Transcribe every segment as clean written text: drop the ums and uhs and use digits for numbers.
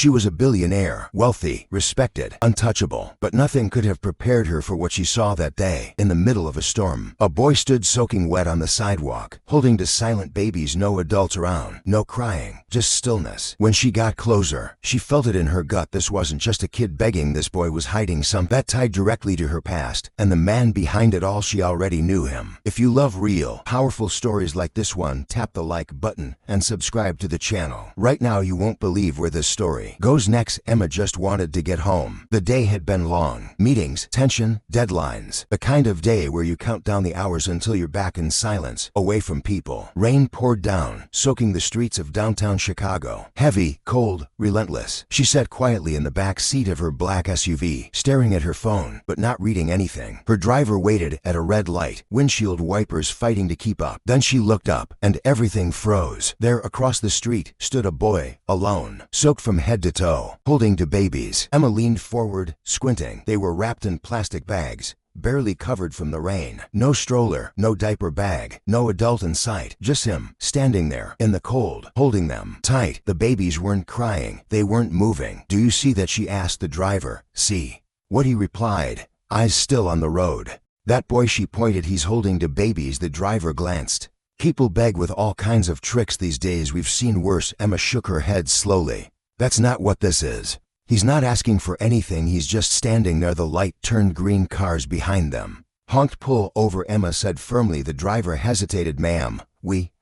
She was a billionaire, wealthy, respected, untouchable, but nothing could have prepared her for what she saw that day. In the middle of a storm, a boy stood soaking wet on the sidewalk, holding two silent babies, no adults around, no crying, just stillness. When she got closer, she felt it in her gut. This wasn't just a kid begging, this boy was hiding something that tied directly to her past, and the man behind it all, she already knew him. If you love real, powerful stories like this one, tap the like button and subscribe to the channel. Right now you won't believe where this story goes next. Emma just wanted to get home. The day had been long. Meetings, tension, deadlines. The kind of day where you count down the hours until you're back in silence, away from people. Rain poured down, soaking the streets of downtown Chicago. Heavy, cold, relentless. She sat quietly in the back seat of her black SUV, staring at her phone, but not reading anything. Her driver waited at a red light, windshield wipers fighting to keep up. Then she looked up, and everything froze. There, across the street, stood a boy, alone, soaked from head to toe, holding two babies. Emma leaned forward, squinting. They were wrapped in plastic bags, barely covered from the rain. No stroller, no diaper bag, no adult in sight. Just him, standing there, in the cold, holding them tight. The babies weren't crying. They weren't moving. "Do you see that?" she asked the driver. "See what?" he replied, eyes still on the road. "That boy," she pointed, "he's holding two babies." The driver glanced. "People beg with all kinds of tricks these days. We've seen worse." Emma shook her head slowly. "That's not what this is. He's not asking for anything. He's just standing there." The light turned green. Cars behind them honked. "Pull over," Emma said firmly. The driver hesitated. "Ma'am,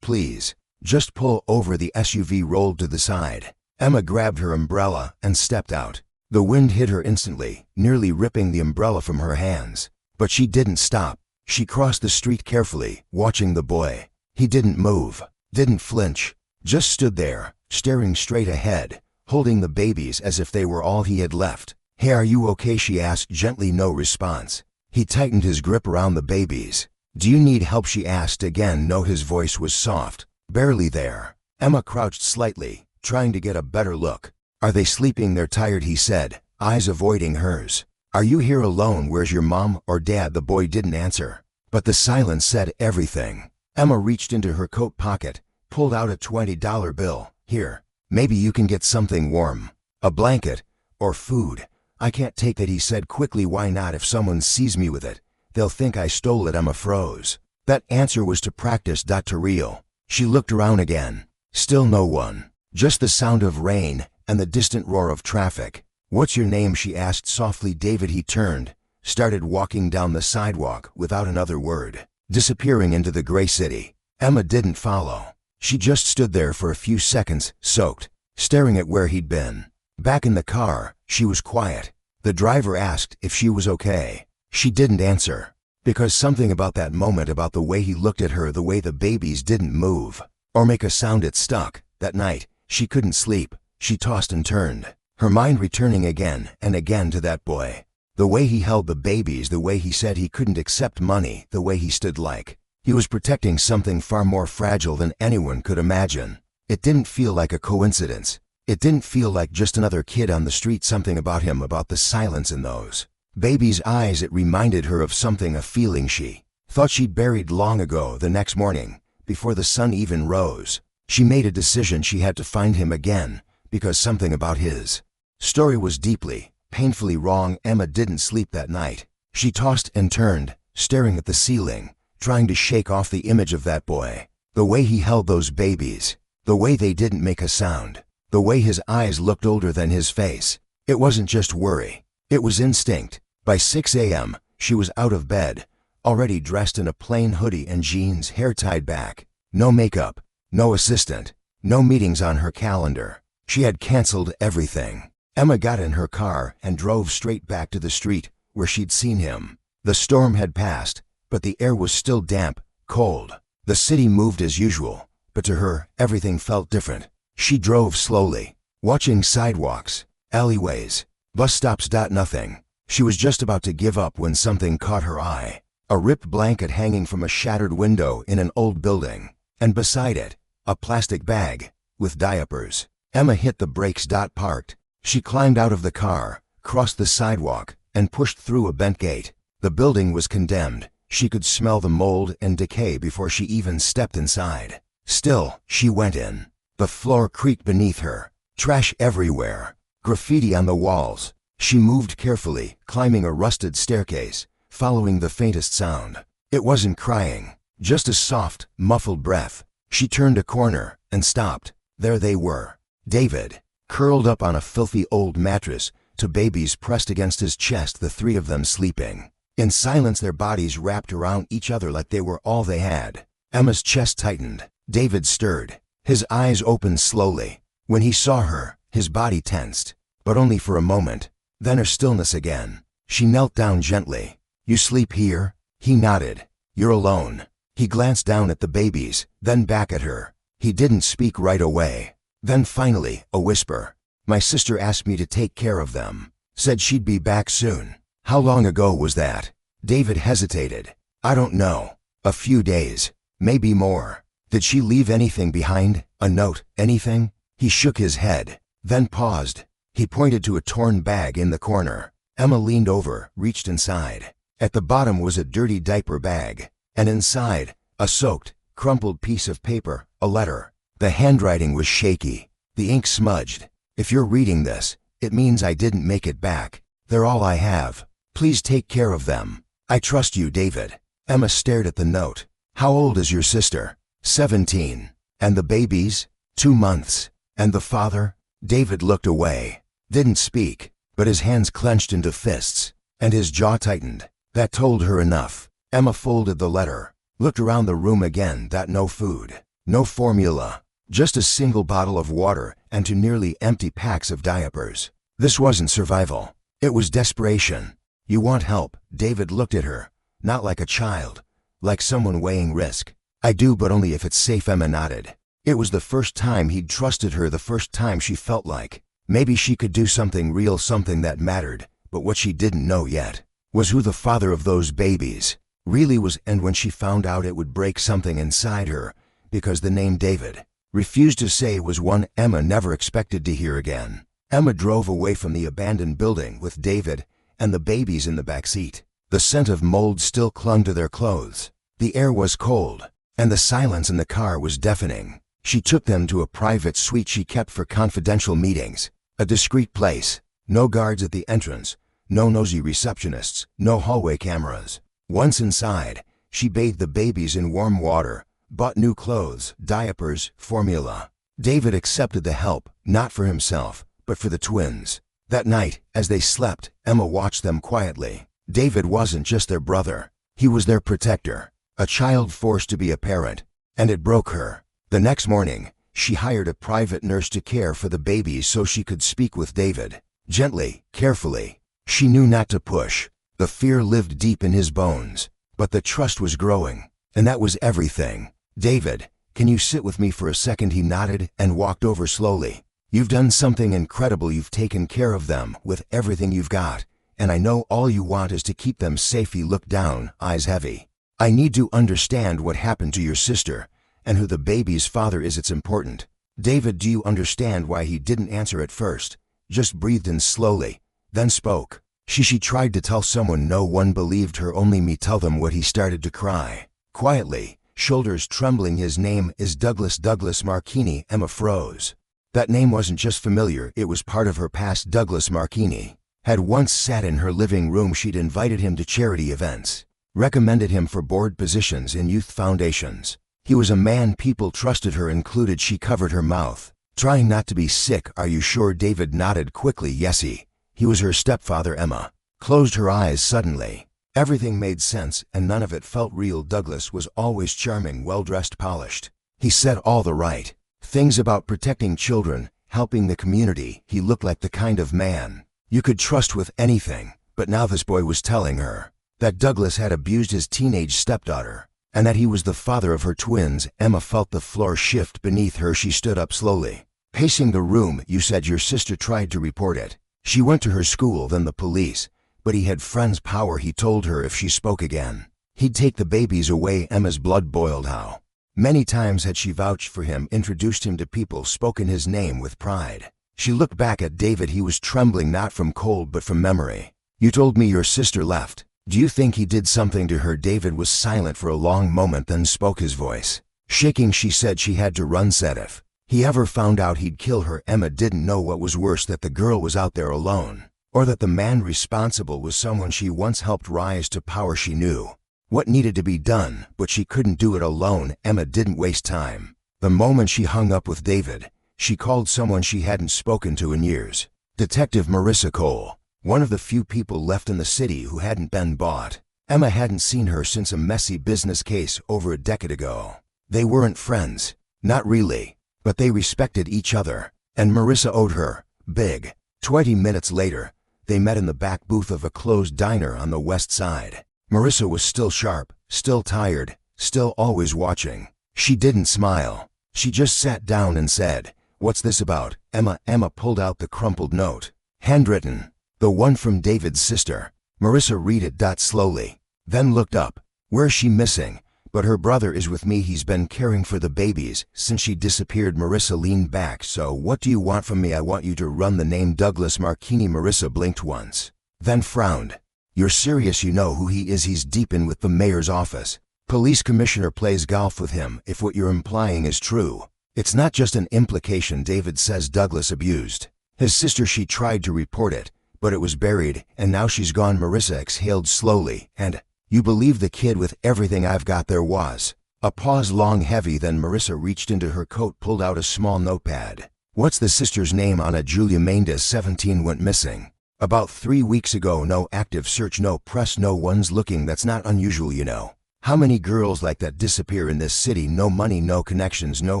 please, just pull over." The SUV rolled to the side. Emma grabbed her umbrella and stepped out. The wind hit her instantly, nearly ripping the umbrella from her hands. But she didn't stop. She crossed the street carefully, watching the boy. He didn't move, didn't flinch, just stood there, staring straight ahead, holding the babies as if they were all he had left. "Hey, are you okay?" she asked gently. No response. He tightened his grip around the babies. "Do you need help?" she asked again. No, his voice was soft, barely there. Emma crouched slightly, trying to get a better look. "Are they sleeping?" "They're tired," he said, eyes avoiding hers. "Are you here alone? Where's your mom or dad?" The boy didn't answer, but the silence said everything. Emma reached into her coat pocket, pulled out a $20 bill. "Here, maybe you can get something warm. A blanket, or food." "I can't take that," he said quickly. "Why not? If someone sees me with it, they'll think I stole it." Emma froze. That answer was to practice, not to real. She looked around again. Still no one. Just the sound of rain and the distant roar of traffic. "What's your name?" she asked softly. "David." He turned, started walking down the sidewalk without another word, disappearing into the gray city. Emma didn't follow. She just stood there for a few seconds, soaked, staring at where he'd been. Back in the car, she was quiet. The driver asked if she was okay. She didn't answer, because something about that moment, about the way he looked at her, the way the babies didn't move or make a sound, it stuck. That night, she couldn't sleep. She tossed and turned, her mind returning again and again to that boy. The way he held the babies, the way he said he couldn't accept money, the way he stood like he was protecting something far more fragile than anyone could imagine. It didn't feel like a coincidence. It didn't feel like just another kid on the street. Something about him, about the silence in those babies' eyes, it reminded her of something, a feeling she thought she'd buried long ago. The next morning, before the sun even rose, she made a decision. She had to find him again, because something about his story was deeply, painfully wrong. Emma didn't sleep that night. She tossed and turned, staring at the ceiling, trying to shake off the image of that boy. The way he held those babies, the way they didn't make a sound, the way his eyes looked older than his face. It wasn't just worry, it was instinct. By 6 a.m., she was out of bed, already dressed in a plain hoodie and jeans, hair tied back. No makeup, no assistant, no meetings on her calendar. She had canceled everything. Emma got in her car and drove straight back to the street where she'd seen him. The storm had passed, but the air was still damp, cold. The city moved as usual, but to her, everything felt different. She drove slowly, watching sidewalks, alleyways, bus stops. Nothing. She was just about to give up when something caught her eye. A ripped blanket hanging from a shattered window in an old building, and beside it, a plastic bag with diapers. Emma hit the brakes. Parked. She climbed out of the car, crossed the sidewalk, and pushed through a bent gate. The building was condemned. She could smell the mold and decay before she even stepped inside. Still, she went in. The floor creaked beneath her. Trash everywhere. graffiti on the walls. She moved carefully, climbing a rusted staircase, following the faintest sound. It wasn't crying, just a soft, muffled breath. She turned a corner and stopped. There they were. David, curled up on a filthy old mattress, two babies pressed against his chest, the three of them sleeping. In silence, their bodies wrapped around each other like they were all they had. Emma's chest tightened. David stirred. His eyes opened slowly. When he saw her, his body tensed, but only for a moment. Then her stillness again. She knelt down gently. "You sleep here?" He nodded. "You're alone." He glanced down at the babies, then back at her. He didn't speak right away. Then finally, a whisper. "My sister asked me to take care of them. Said she'd be back soon." "How long ago was that?" David hesitated. "I don't know. A few days. Maybe more." "Did she leave anything behind? A note? Anything?" He shook his head, then paused. He pointed to a torn bag in the corner. Emma leaned over, reached inside. At the bottom was a dirty diaper bag, and inside, a soaked, crumpled piece of paper, a letter. The handwriting was shaky, the ink smudged. "If you're reading this, it means I didn't make it back. They're all I have. Please take care of them. I trust you, David." Emma stared at the note. "How old is your sister?" 17. "And the babies?" 2 months. "And the father?" David looked away. Didn't speak, but his hands clenched into fists, and his jaw tightened. That told her enough. Emma folded the letter, looked around the room again. No food, no formula, just a single bottle of water and 2 nearly empty packs of diapers. This wasn't survival. It was desperation. "You want help?" David looked at her, not like a child, like someone weighing risk. "I do, but only if it's safe," Emma nodded. It was the first time he'd trusted her, the first time she felt like maybe she could do something real, something that mattered. But what she didn't know yet was who the father of those babies really was, and when she found out, it would break something inside her, because the name David refused to say was one Emma never expected to hear again. Emma drove away from the abandoned building with David and the babies in the back seat. The scent of mold still clung to their clothes. The air was cold, and the silence in the car was deafening. She took them to a private suite she kept for confidential meetings, a discreet place. No guards at the entrance, no nosy receptionists, no hallway cameras. Once inside, she bathed the babies in warm water, bought new clothes, diapers, formula. David accepted the help, not for himself, but for the twins. That night, as they slept, Emma watched them quietly. David wasn't just their brother. He was their protector, a child forced to be a parent, and it broke her. The next morning, she hired a private nurse to care for the babies so she could speak with David. Gently, carefully. She knew not to push. The fear lived deep in his bones, but the trust was growing, and that was everything. "David, can you sit with me for a second?" He nodded and walked over slowly. "You've done something incredible. You've taken care of them with everything you've got, and I know all you want is to keep them safe." He looked down, eyes heavy. "I need to understand what happened to your sister, and who the baby's father is. It's important." "David, do you understand why?" He didn't answer at first, just breathed in slowly, then spoke. She tried to tell someone. No one believed her. "Only me." "Tell them what." He started to cry. Quietly, shoulders trembling. "His name is Douglas Marchini." Emma froze. That name wasn't just familiar, it was part of her past. Douglas Marchini had once sat in her living room. She'd invited him to charity events, recommended him for board positions in youth foundations. He was a man people trusted. Her included. She covered her mouth, trying not to be sick. "Are you sure?" David nodded quickly. "Yes, he was her stepfather." Emma closed her eyes suddenly. Everything made sense, and none of it felt real. Douglas was always charming, well-dressed, polished. He said all the right things about protecting children, helping the community. He looked like the kind of man you could trust with anything. But now this boy was telling her that Douglas had abused his teenage stepdaughter, and that he was the father of her twins. Emma felt the floor shift beneath her. She stood up slowly, pacing the room. "You said your sister tried to report it. She went to her school, then the police. But he had friends' power. He told her if she spoke again, he'd take the babies away." Emma's blood boiled. How many times had she vouched for him, introduced him to people, spoken his name with pride? She looked back at David. He was trembling, not from cold but from memory. "You told me your sister left. Do you think he did something to her?" David was silent for a long moment, then spoke, his voice shaking. "She said she had to run. Said if he ever found out he'd kill her, Emma didn't know what was worse, that the girl was out there alone, or that the man responsible was someone she once helped rise to power. She knew what needed to be done, but she couldn't do it alone. Emma didn't waste time. The moment she hung up with David, she called someone she hadn't spoken to in years. Detective Marissa Cole, one of the few people left in the city who hadn't been bought. Emma hadn't seen her since a messy business case over a decade ago. They weren't friends, not really, but they respected each other, and Marissa owed her big. 20 minutes later, they met in the back booth of a closed diner on the west side. Marissa was still sharp, still tired, still always watching. She didn't smile. She just sat down and said, "What's this about, Emma?" Emma pulled out the crumpled note. Handwritten. The one from David's sister. Marissa read it slowly, then looked up. "Where's she missing?" "But her brother is with me. He's been caring for the babies since she disappeared." Marissa leaned back. "So what do you want from me?" "I want you to run the name Douglas Marchini." Marissa blinked once, then frowned. "You're serious? You know who he is? He's deep in with the mayor's office. Police commissioner plays golf with him. If what you're implying is true." "It's not just an implication. David says Douglas abused his sister. She tried to report it, but it was buried, and now she's gone." Marissa exhaled slowly. "And you believe the kid with everything I've got?" There was a pause, long, heavy. Then Marissa reached into her coat, pulled out a small notepad. "What's the sister's name?" "Anna Julia Mendes, 17, went missing about 3 weeks ago. No active search, no press, no one's looking. That's not unusual, you know. How many girls like that disappear in this city? No money, no connections, no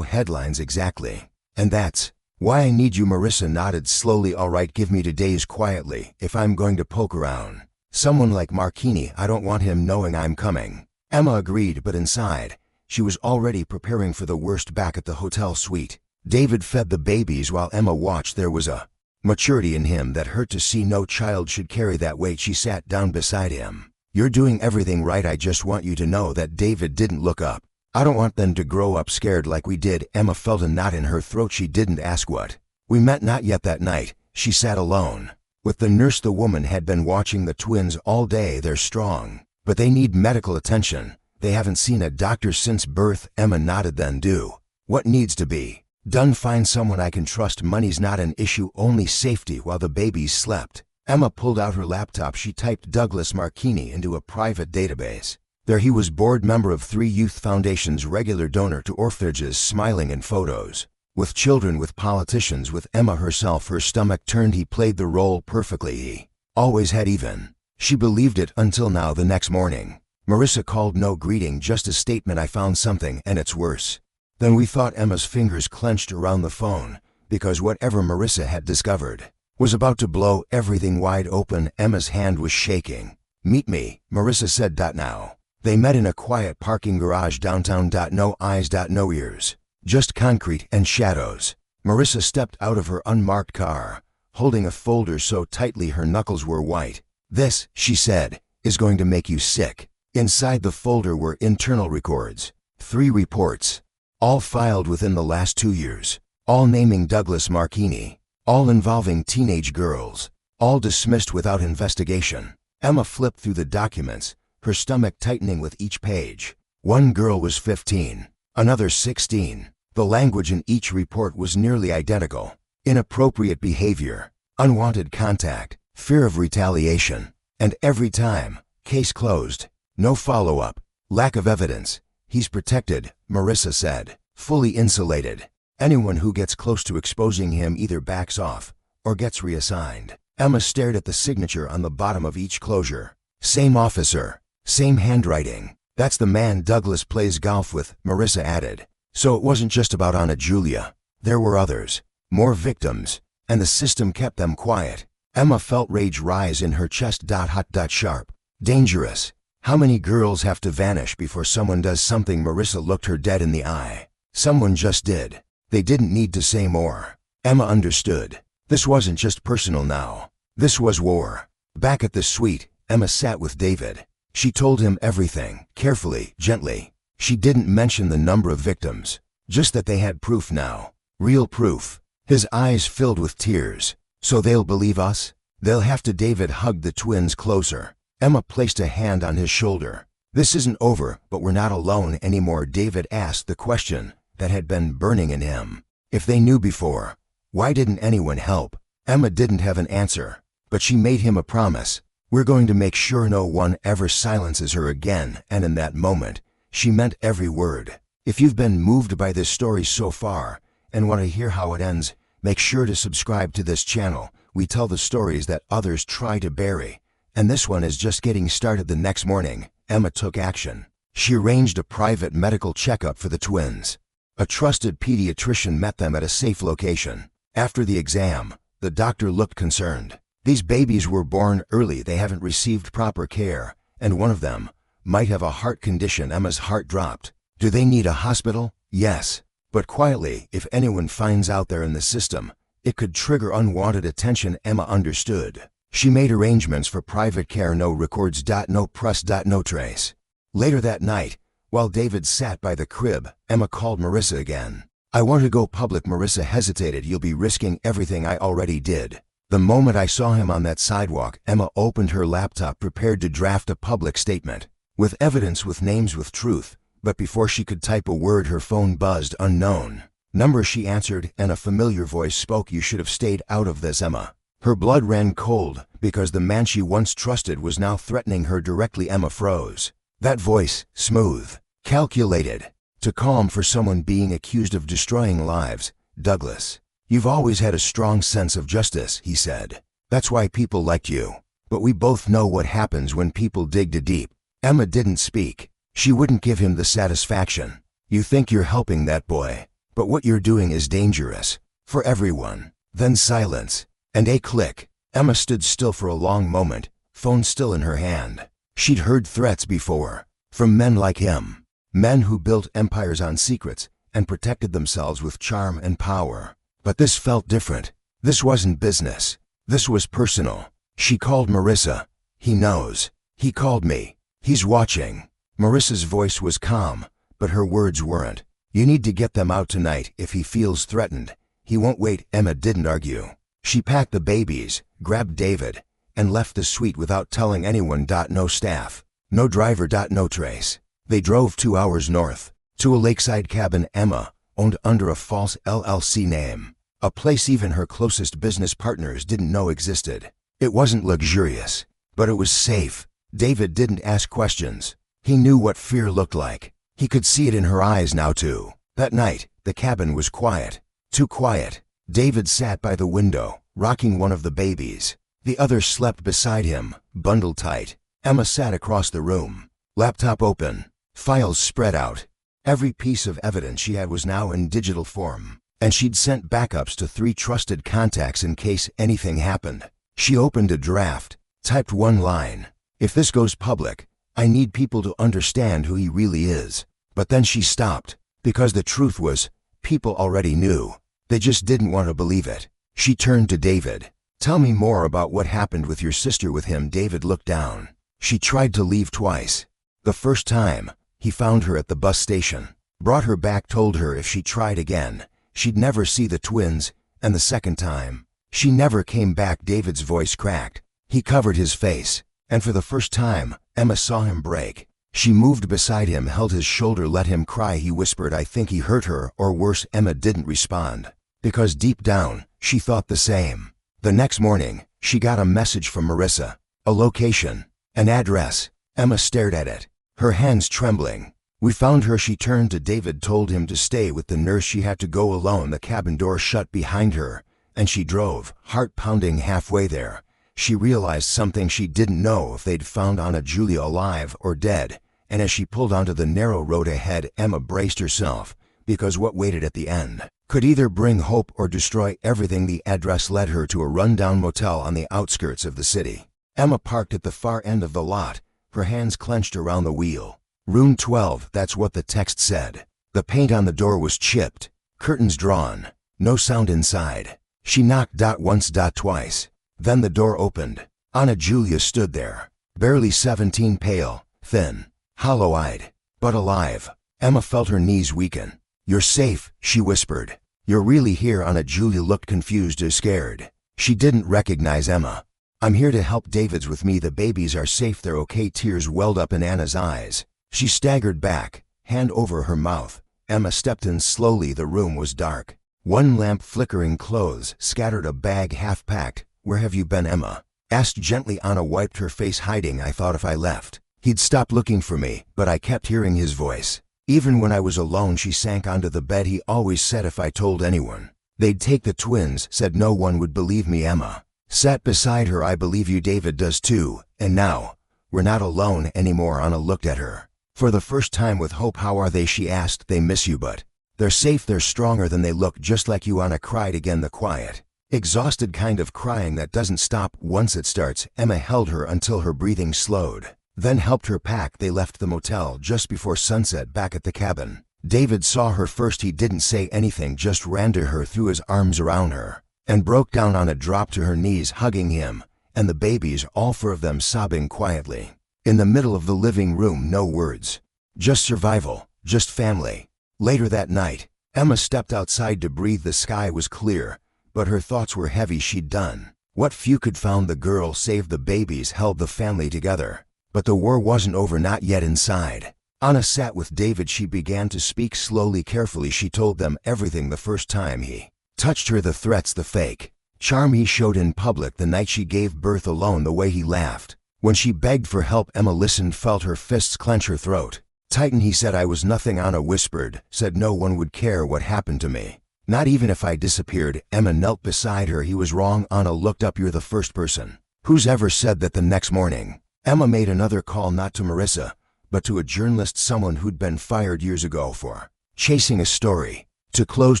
headlines." "Exactly. And that's why I need you." Marissa nodded slowly. "All right, give me 2 days quietly. If I'm going to poke around someone like Marchini, I don't want him knowing I'm coming." Emma agreed, but inside, she was already preparing for the worst. Back at the hotel suite, David fed the babies while Emma watched. There was a maturity in him that hurt to see. No child should carry that weight. She sat down beside him. "You're doing everything right. I just want you to know that David didn't look up. I don't want them to grow up scared like we did." Emma felt a knot in her throat. She didn't ask what we met. Not yet. That night, she sat alone with the nurse. The woman had been watching the twins all day. "They're strong, but they need medical attention. They haven't seen a doctor since birth." Emma nodded. "Then do what needs to be done. Find someone I can trust. Money's not an issue, only safety." While the babies slept, Emma pulled out her laptop. She typed Douglas Marchini into a private database. There he was, board member of 3 youth foundations, regular donor to orphanages, smiling in photos with children, with politicians, with Emma herself. Her stomach turned. He played the role perfectly. He always had. Even she believed it until now. The next morning, Marissa called. No greeting, just a statement. "I found something, and it's worse than we thought." Emma's fingers clenched around the phone, because whatever Marissa had discovered was about to blow everything wide open. Emma's hand was shaking. "Meet me," Marissa said. Now they met in a quiet parking garage downtown. No eyes, no ears, just concrete and shadows. Marissa stepped out of her unmarked car, holding a folder so tightly her knuckles were white. "This," she said, "is going to make you sick." Inside the folder were internal records, 3 reports, all filed within the last 2 years, all naming Douglas Marchini, all involving teenage girls, all dismissed without investigation. Emma flipped through the documents, her stomach tightening with each page. One girl was 15, another 16. The language in each report was nearly identical. Inappropriate behavior, unwanted contact, fear of retaliation. And every time, case closed, no follow-up, lack of evidence. "He's protected," Marissa said, "fully insulated. Anyone who gets close to exposing him either backs off or gets reassigned." Emma stared at the signature on the bottom of each closure. "Same officer, same handwriting. That's the man Douglas plays golf with," Marissa added. So it wasn't just about Anna Julia. There were others, more victims, and the system kept them quiet. Emma felt rage rise in her chest. Hot, sharp, dangerous. How many girls have to vanish before someone does something? Marissa looked her dead in the eye. Someone just did. They didn't need to say more. Emma understood. This wasn't just personal now. This was war. Back at the suite, Emma sat with David. She told him everything, carefully, gently. She didn't mention the number of victims, just that they had proof now. Real proof. His eyes filled with tears. "So they'll believe us? They'll have to." David hugged the twins closer. Emma placed a hand on his shoulder. "This isn't over, but we're not alone anymore." David asked the question that had been burning in him. If they knew before, why didn't anyone help? Emma didn't have an answer, but she made him a promise. We're going to make sure no one ever silences her again, and in that moment, she meant every word. If you've been moved by this story so far, and want to hear how it ends, make sure to subscribe to this channel. We tell the stories that others try to bury, and this one is just getting started. The next morning, Emma took action. She arranged a private medical checkup for the twins. A trusted pediatrician met them at a safe location. After the exam, the doctor looked concerned. These babies were born early, they haven't received proper care, and one of them might have a heart condition. Emma's heart dropped. Do they need a hospital? Yes. But quietly, if anyone finds out they're in the system, it could trigger unwanted attention. Emma understood. She made arrangements for private care. No records. No press. No trace. Later that night, while David sat by the crib, Emma called Marissa again. I want to go public. Marissa hesitated. You'll be risking everything. I already did. The moment I saw him on that sidewalk, Emma opened her laptop, prepared to draft a public statement. With evidence, with names, with truth. But before she could type a word, her phone buzzed. Unknown number. She answered, and a familiar voice spoke. You should have stayed out of this, Emma. Her blood ran cold, because the man she once trusted was now threatening her directly. Emma froze. That voice, smooth, calculated, to calm for someone being accused of destroying lives. Douglas, you've always had a strong sense of justice, he said. That's why people liked you. But we both know what happens when people dig too deep. Emma didn't speak. She wouldn't give him the satisfaction. You think you're helping that boy, but what you're doing is dangerous. For everyone. Then silence, and a click. Emma stood still for a long moment, phone still in her hand. She'd heard threats before, from men like him. Men who built empires on secrets, and protected themselves with charm and power. But this felt different. This wasn't business. This was personal. She called Marissa. He knows. He called me. He's watching. Marissa's voice was calm, but her words weren't. You need to get them out tonight. If he feels threatened, he won't wait. Emma didn't argue. She packed the babies, grabbed David, and left the suite without telling anyone. No staff, no driver. No trace. They drove 2 hours north, to a lakeside cabin Emma owned under a false LLC name, a place even her closest business partners didn't know existed. It wasn't luxurious, but it was safe. David didn't ask questions. He knew what fear looked like. He could see it in her eyes now too. That night, the cabin was quiet. Too quiet. David sat by the window, rocking one of the babies. The other slept beside him, bundled tight. Emma sat across the room, laptop open, files spread out. Every piece of evidence she had was now in digital form, and she'd sent backups to 3 trusted contacts in case anything happened. She opened a draft, typed one line. If this goes public, I need people to understand who he really is. But then she stopped, because the truth was, people already knew. They just didn't want to believe it. She turned to David. Tell me more about what happened with your sister. With him. David looked down. She tried to leave twice. The first time, he found her at the bus station, brought her back, told her if she tried again, she'd never see the twins, and the second time, she never came back. David's voice cracked. He covered his face, and for the first time, Emma saw him break. She moved beside him, held his shoulder, let him cry. He whispered, I think he hurt her, or worse. Emma didn't respond, because deep down, she thought the same. The next morning, she got a message from Marissa, a location, an address. Emma stared at it, her hands trembling. We found her. She turned to David, told him to stay with the nurse. She had to go alone. The cabin door shut behind her, and she drove, heart pounding. Halfway there, she realized something she didn't know if they'd found Anna Julia alive or dead, and as she pulled onto the narrow road ahead, Emma braced herself, because what waited at the end could either bring hope or destroy everything. The address led her to a rundown motel on the outskirts of the city. Emma parked at the far end of the lot, her hands clenched around the wheel. Room 12, that's what the text said. The paint on the door was chipped, curtains drawn, no sound inside. She knocked. Once. Twice. Then the door opened. Anna Julia stood there, barely 17, pale, thin, hollow-eyed, but alive. Emma felt her knees weaken. You're safe, she whispered. You're really here? Anna Julia looked confused or scared. She didn't recognize Emma. I'm here to help. David's with me. The babies are safe. They're okay. Tears welled up in Anna's eyes. She staggered back, hand over her mouth. Emma stepped in slowly. The room was dark. One lamp flickering, clothes scattered, a bag half-packed. "Where have you been?" Emma asked gently. Anna wiped her face, hiding. "I thought if I left, he'd stop looking for me, but I kept hearing his voice. Even when I was alone." She sank onto the bed. "He always said if I told anyone, they'd take the twins. Said no one would believe me." Emma sat beside her. "I believe you. David does too. And now, we're not alone anymore." Anna looked at her for the first time with hope. "How are they?" she asked. "They miss you, but they're safe. They're stronger than they look, just like you." Anna cried again, the quiet, exhausted kind of crying that doesn't stop once it starts. Emma held her until her breathing slowed, then helped her pack. They left the motel just before sunset. Back at the cabin, David saw her first. He didn't say anything, just ran to her, threw his arms around her, and broke down. Anna dropped to her knees, hugging him and the babies, all four of them sobbing quietly. In the middle of the living room, no words, just survival, just family. Later that night, Emma stepped outside to breathe. The sky was clear, but her thoughts were heavy. She'd done what few could. Found the girl, saved the babies, held the family together. But the war wasn't over, not yet. Inside, Anna sat with David. She began to speak slowly, carefully. She told them everything. The first time he touched her, the threats, the fake charm he showed in public, the night she gave birth alone, the way he laughed when she begged for help. Emma listened, felt her fists clench, her throat tighten. "He said I was nothing." Anna whispered. "Said no one would care what happened to me, not even if I disappeared." Emma knelt beside her. "He was wrong." Anna looked up. "You're the first person who's ever said that." The next morning, Emma made another call, not to Marissa, but to a journalist, someone who'd been fired years ago for chasing a story. To close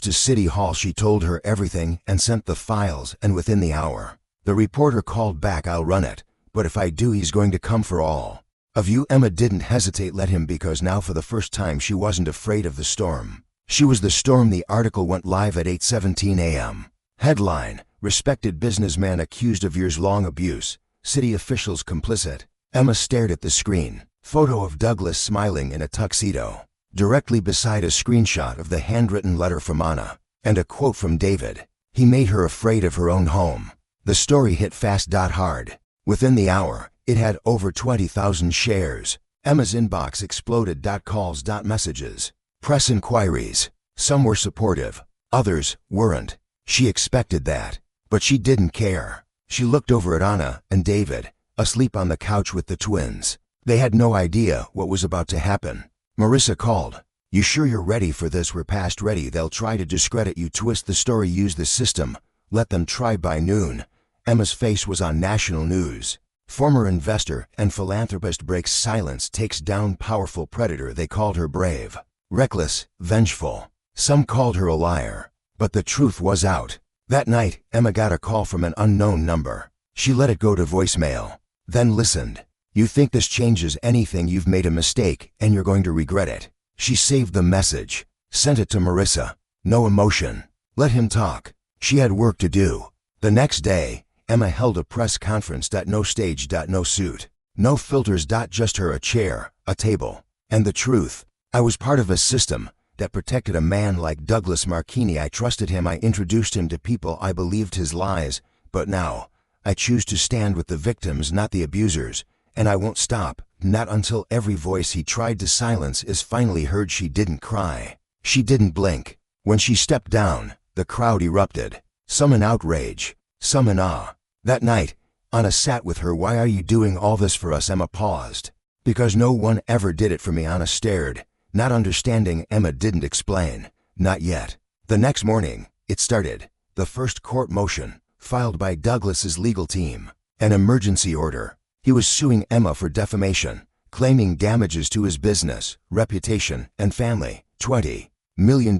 to City Hall. She told her everything and sent the files, and within the hour, the reporter called back. "I'll run it, but if I do, he's going to come for all of you." Emma didn't hesitate. Let him, because now for the first time she wasn't afraid of the storm. She was the storm. The article went live at 8:17 a.m. Headline: Respected businessman accused of years-long abuse. City officials complicit. Emma stared at the screen. Photo of Douglas smiling in a tuxedo. Directly beside, a screenshot of the handwritten letter from Anna, and a quote from David. He made her afraid of her own home. The story hit fast, hard. Within the hour, it had over 20,000 shares. Emma's inbox exploded. Calls, messages, press inquiries. Some were supportive, others weren't. She expected that, but she didn't care. She looked over at Anna and David, asleep on the couch with the twins. They had no idea what was about to happen. Marissa called. "You sure you're ready for this?" "We're past ready. They'll try to discredit you, twist the story, use the system. Let them try." By noon, Emma's face was on national news. Former investor and philanthropist breaks silence, takes down powerful predator. They called her brave, reckless, vengeful. Some called her a liar. But the truth was out. That night, Emma got a call from an unknown number. She let it go to voicemail, then listened. "You think this changes anything? You've made a mistake, and you're going to regret it." She saved the message, sent it to Marissa. No emotion. Let him talk. She had work to do. The next day, Emma held a press conference. No stage, no suit, no filters, just her, a chair, a table, and the truth. "I was part of a system that protected a man like Douglas Marchini. I trusted him. I introduced him to people. I believed his lies. But now, I choose to stand with the victims, not the abusers. And I won't stop, not until every voice he tried to silence is finally heard." She didn't cry. She didn't blink. When she stepped down, the crowd erupted. Some in outrage, some in awe. That night, Anna sat with her. "Why are you doing all this for us?" Emma paused. "Because no one ever did it for me." Anna stared, not understanding. Emma didn't explain. Not yet. The next morning, it started. The first court motion, filed by Douglas's legal team. An emergency order. He was suing Emma for defamation, claiming damages to his business, reputation, and family. $20 million.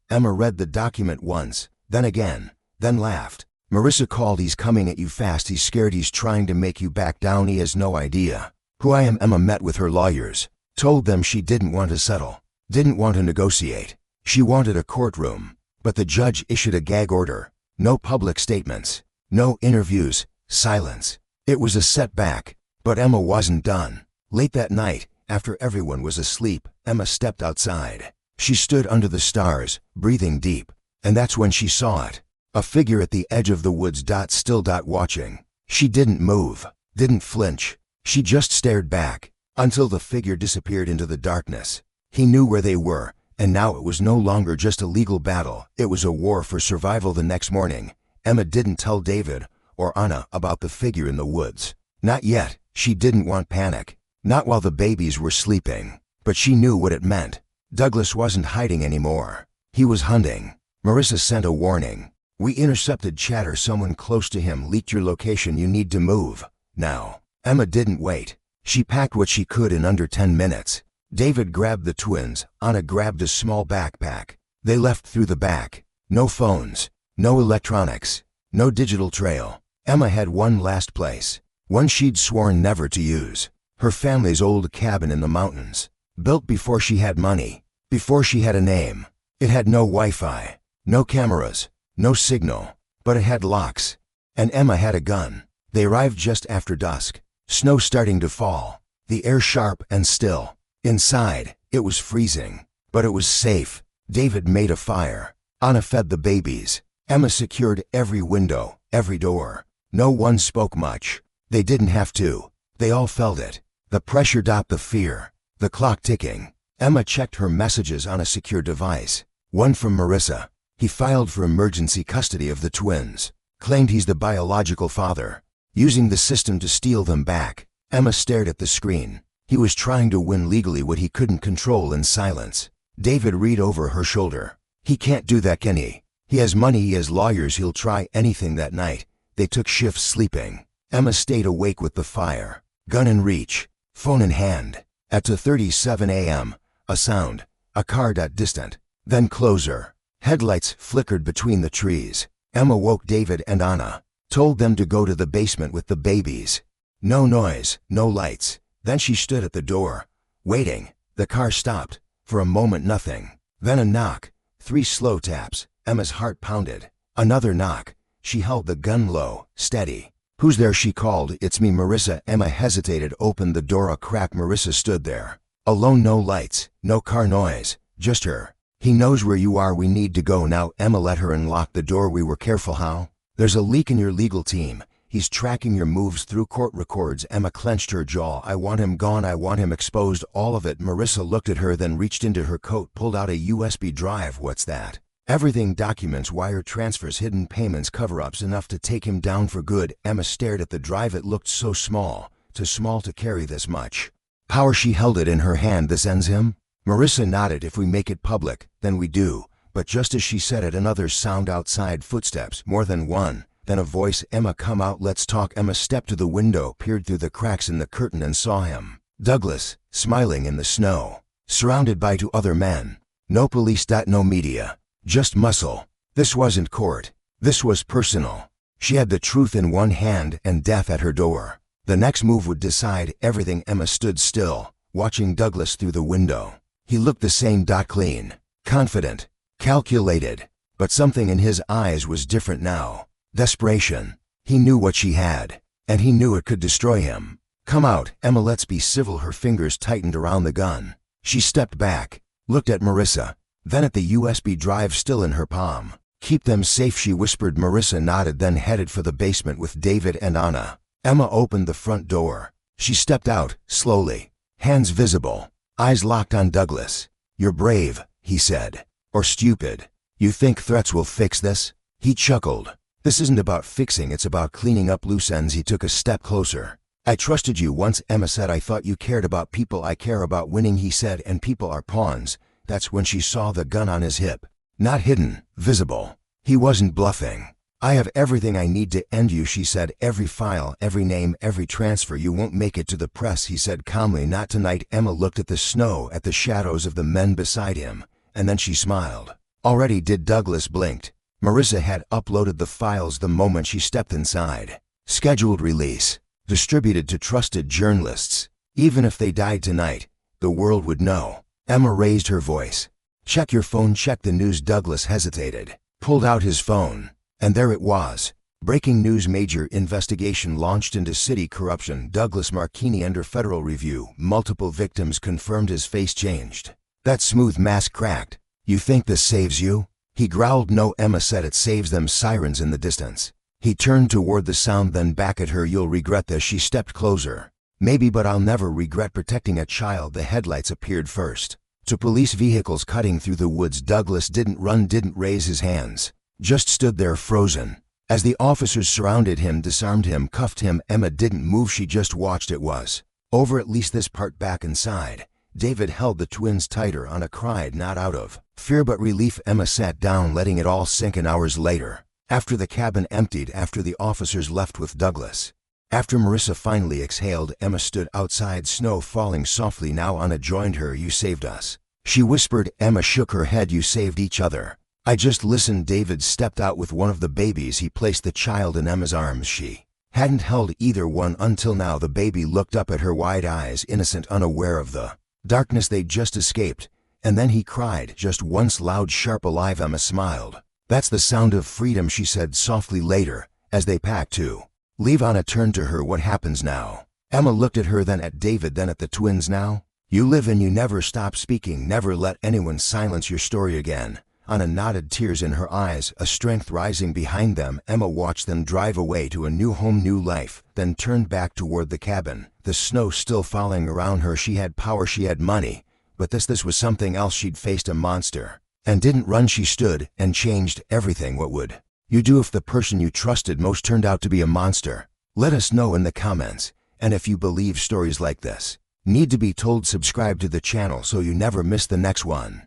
Emma read the document once, then again, then laughed. Marissa called. "He's coming at you fast. He's scared. He's trying to make you back down. He has no idea who I am." Emma met with her lawyers, told them she didn't want to settle, didn't want to negotiate. She wanted a courtroom. But the judge issued a gag order. No public statements, no interviews, silence. It was a setback, but Emma wasn't done. Late that night, after everyone was asleep, Emma stepped outside. She stood under the stars, breathing deep, and that's when she saw it. A figure at the edge of the woods. Still, watching. She didn't move, didn't flinch. She just stared back, until the figure disappeared into the darkness. He knew where they were, And now it was no longer just a legal battle, it was a war for survival. The next morning, Emma didn't tell David or Anna about the figure in the woods. Not yet. She didn't want panic. Not while the babies were sleeping. But she knew what it meant. Douglas wasn't hiding anymore. He was hunting. Marissa sent a warning. "We intercepted chatter. Someone close to him leaked your location. You need to move now." Emma didn't wait. She packed what she could in under 10 minutes. David grabbed the twins. Anna grabbed a small backpack. They left through the back. No phones. No electronics. No digital trail. Emma had one last place. One she'd sworn never to use. Her family's old cabin in the mountains. Built before she had money. Before she had a name. It had no Wi-Fi. No cameras. No signal. But it had locks. And Emma had a gun. They arrived just after dusk. Snow starting to fall. The air sharp and still. Inside, it was freezing. But it was safe. David made a fire. Anna fed the babies. Emma secured every window, every door. No one spoke much. They didn't have to. They all felt it. The pressure, the fear. The clock ticking. Emma checked her messages on a secure device. One from Marissa. He filed for emergency custody of the twins. Claimed he's the biological father. Using the system to steal them back. Emma stared at the screen. He was trying to win legally what he couldn't control in silence. David read over her shoulder. "He can't do that, can he? He has money, he has lawyers, he'll try anything." That night, they took shifts sleeping. Emma stayed awake with the fire. Gun in reach. Phone in hand. At 2:37 a.m., a sound. A car distant. Then closer. Headlights flickered between the trees. Emma woke David and Anna. Told them to go to the basement with the babies. No noise, no lights. Then she stood at the door. Waiting. The car stopped. For a moment nothing. Then a knock. 3 slow taps. Emma's heart pounded. Another knock. She held the gun low, steady. "Who's there?" she called. "It's me, Marissa." Emma hesitated, opened the door a crack. Marissa stood there. Alone, no lights, no car noise, just her. "He knows where you are. We need to go now." Emma let her unlock the door. "We were careful. How?" "There's a leak in your legal team. He's tracking your moves through court records." Emma clenched her jaw. "I want him gone. I want him exposed. All of it." Marissa looked at her, then reached into her coat, pulled out a USB drive. "What's that?" "Everything. Documents, wire transfers, hidden payments, cover-ups, enough to take him down for good." Emma stared at the drive. It looked so small, too small to carry this much power. She held it in her hand. "This ends him?" Marissa nodded. "If we make it public, then we do." But just as she said it, another sound outside. Footsteps, more than one. Then a voice. "Emma, come out, let's talk." Emma stepped to the window, peered through the cracks in the curtain, and saw him. Douglas, smiling in the snow, surrounded by 2 other men. No police. No media. Just muscle. This wasn't court. This was personal. She had the truth in one hand and death at her door. The next move would decide everything. Emma stood still, watching Douglas through the window. He looked the same. Clean, confident, calculated. But something in his eyes was different now. Desperation. He knew what she had, and he knew it could destroy him. "Come out, Emma, let's be civil." Her fingers tightened around the gun. She stepped back, looked at Marissa, then at the USB drive still in her palm. "Keep them safe," she whispered. Marissa nodded, then headed for the basement with David and Anna. Emma opened the front door. She stepped out, slowly, hands visible, eyes locked on Douglas. "You're brave," he said. "Or stupid. You think threats will fix this?" He chuckled. "This isn't about fixing, it's about cleaning up loose ends." He took a step closer. "I trusted you once," Emma said. "I thought you cared about people." "I care about winning," he said, "and people are pawns." That's when she saw the gun on his hip. Not hidden, visible. He wasn't bluffing. "I have everything I need to end you," she said. "Every file, every name, every transfer. You won't make it to the press," he said calmly. "Not tonight." Emma looked at the snow, at the shadows of the men beside him, and then she smiled. Already did. Douglas blinked. Marissa had uploaded the files the moment she stepped inside. Scheduled release. Distributed to trusted journalists. Even if they died tonight, the world would know. Emma raised her voice. "Check your phone." "Check the news." Douglas hesitated, pulled out his phone, and there it was. Breaking news: major investigation launched into city corruption. Douglas Marchini under federal review. Multiple victims confirmed. His face changed. That smooth mask cracked. "You think this saves you?" He growled. "No," Emma said, "it saves them." Sirens in the distance. He turned toward the sound, then back at her. "You'll regret this." She stepped closer. "Maybe, but I'll never regret protecting a child." The headlights appeared first. To police vehicles cutting through the woods, Douglas didn't run, didn't raise his hands. Just stood there frozen. As the officers surrounded him, disarmed him, cuffed him, Emma didn't move. She just watched. It was over, at least this part. Back inside, David held the twins tighter. Anna cried, not out of fear but relief. Emma sat down, letting it all sink in. Hours later, after the cabin emptied, after the officers left with Douglas, after Marissa finally exhaled, Emma stood outside, snow falling softly. Now Anna joined her. You saved us, she whispered. Emma shook her head. You saved each other. I just listened. David stepped out with one of the babies. He placed the child in Emma's arms. She hadn't held either one until now. The baby looked up at her, wide eyes, innocent, unaware of the darkness they'd just escaped. And then he cried, just once, loud, sharp, alive. Emma smiled. That's the sound of freedom, she said softly. Later, as they packed to leave, Anna turned to her. What happens now? Emma looked at her, then at David, then at the twins. Now you live and you never stop speaking. Never let anyone silence your story again. Anna nodded, tears in her eyes, a strength rising behind them. Emma watched them drive away to a new home, new life, then turned back toward the cabin, the snow still falling around her. She had power, she had money, but this was something else. She'd faced a monster and didn't run. She stood and changed everything. What would you do if the person you trusted most turned out to be a monster? Let us know in the comments. And if you believe stories like this need to be told, subscribe to the channel so you never miss the next one.